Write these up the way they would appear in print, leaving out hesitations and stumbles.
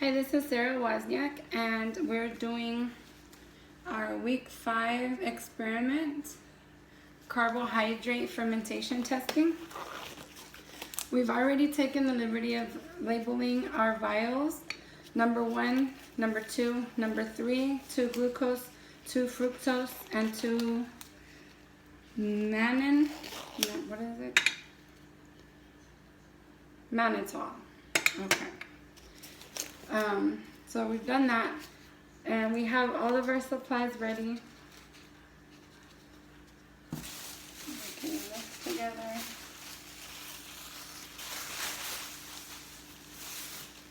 Hi, this is Sarah Wozniak, and we're doing our week 5 experiment, carbohydrate fermentation testing. We've already taken the liberty of labeling our vials, number 1, number 2, number 3, 2 glucose, 2 fructose, and 2 mannitol. Okay. So we've done that, and we have all of our supplies ready. Okay, this together.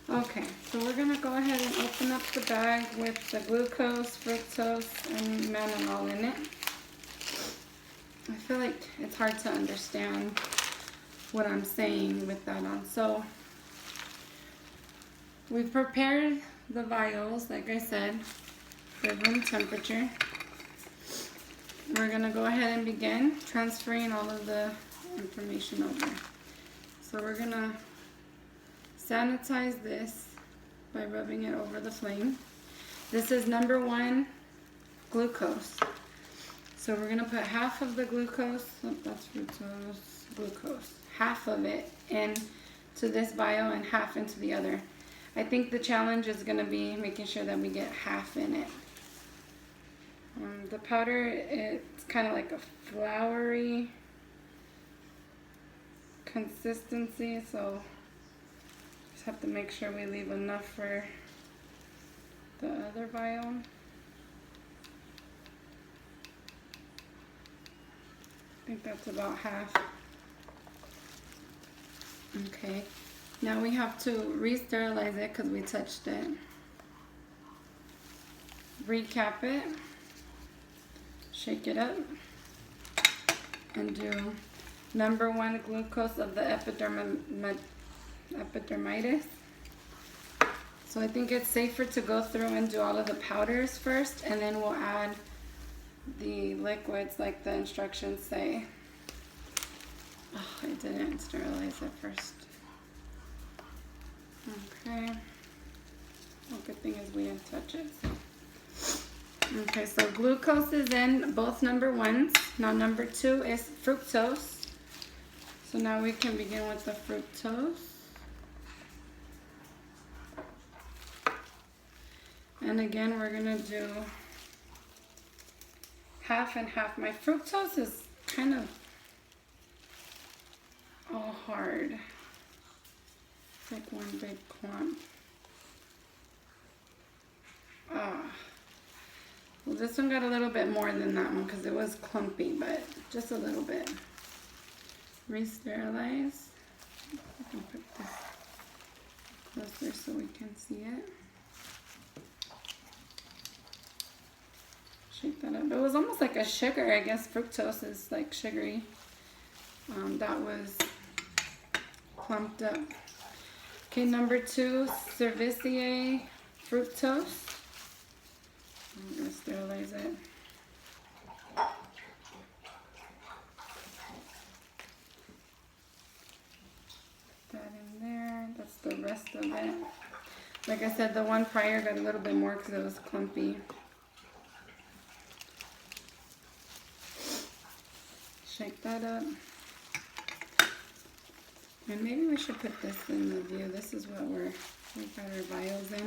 Okay, so we're gonna go ahead and open up the bag with the glucose, fructose, and mannitol in it. I feel like it's hard to understand what I'm saying with that on. So we've prepared the vials, like I said, for room temperature. We're gonna go ahead and begin transferring all of the information over. So we're gonna sanitize this by rubbing it over the flame. This is number 1 glucose. So we're gonna put half of the glucose, that's fructose, glucose, half of it into this vial and half into the other. I think the challenge is going to be making sure that we get half in it. The powder, it's kind of like a floury consistency, so just have to make sure we leave enough for the other vial. I think that's about half. Okay. Now we have to re-sterilize it because we touched it. Recap it. Shake it up. And do number 1 glucose of the epidermitis. So I think it's safer to go through and do all of the powders first, and then we'll add the liquids like the instructions say. Oh, I didn't sterilize it first. Okay. Well, good thing is we didn't touch it. Okay, so glucose is in both number 1s. Now number 2 is fructose. So now we can begin with the fructose. And again, we're gonna do half and half. My fructose is kind of all hard. It's like one big clump. Well, this one got a little bit more than that one because it was clumpy, but just a little bit. Re-sterilize. I can put this closer so we can see it. Shake that up. It was almost like a sugar. I guess fructose is like sugary. That was clumped up. Okay, number 2, Cerevisiae fructose. I'm going to sterilize it. Put that in there. That's the rest of it. Like I said, the one prior got a little bit more because it was clumpy. Shake that up. And maybe we should put this in the view. This is what we've got our vials in.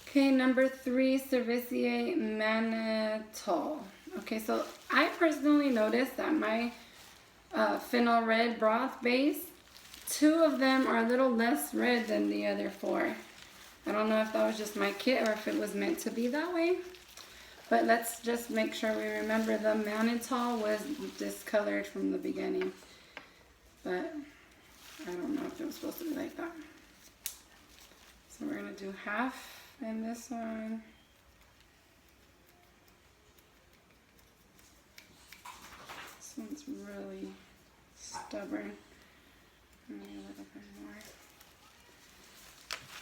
Okay, number 3, Cerevisiae mannitol. Okay, so I personally noticed that my phenol red broth base, 2 of them are a little less red than the other 4. I don't know if that was just my kit or if it was meant to be that way. But let's just make sure we remember the mannitol was discolored from the beginning. But I don't know if it was supposed to be like that. So we're going to do half in this one. This one's really stubborn. Maybe a little bit more.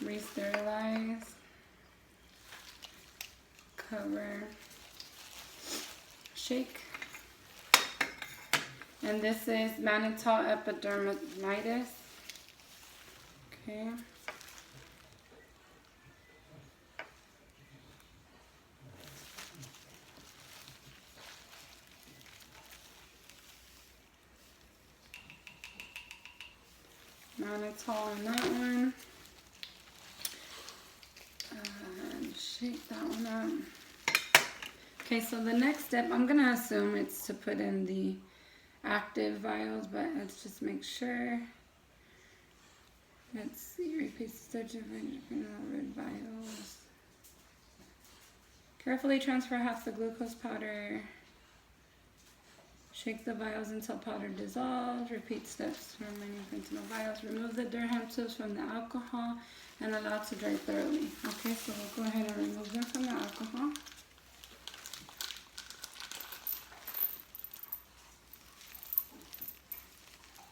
Re-sterilize. Cover. Shake. And this is mannitol epidermitis. Okay. mannitol in that one. And shake that one up. Okay, so the next step, I'm gonna assume it's to put in the active vials, but let's just make sure. Let's see, repeat stage of red vials. Carefully transfer half the glucose powder. Shake the vials until powder dissolves. Repeat steps for remaining fentanyl vials. Remove the Durham tubes from the alcohol and allow to dry thoroughly. Okay, so we'll go ahead and remove them from the alcohol.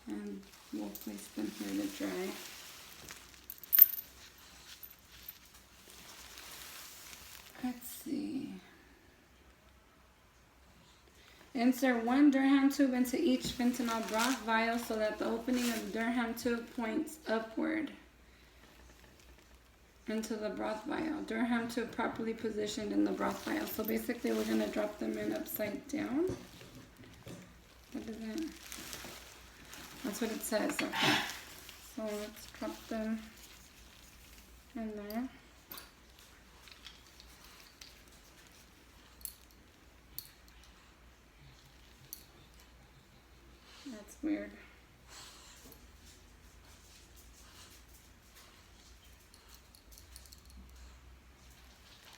And we'll place them here to dry. Let's see. Insert 1 Durham tube into each fentanyl broth vial so that the opening of the Durham tube points upward into the broth vial. Durham tube properly positioned in the broth vial. So basically we're going to drop them in upside down. What is it? That's what it says. Okay. So let's drop them in there. That's weird.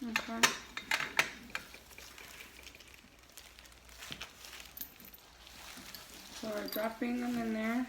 Okay. So we're dropping them in there.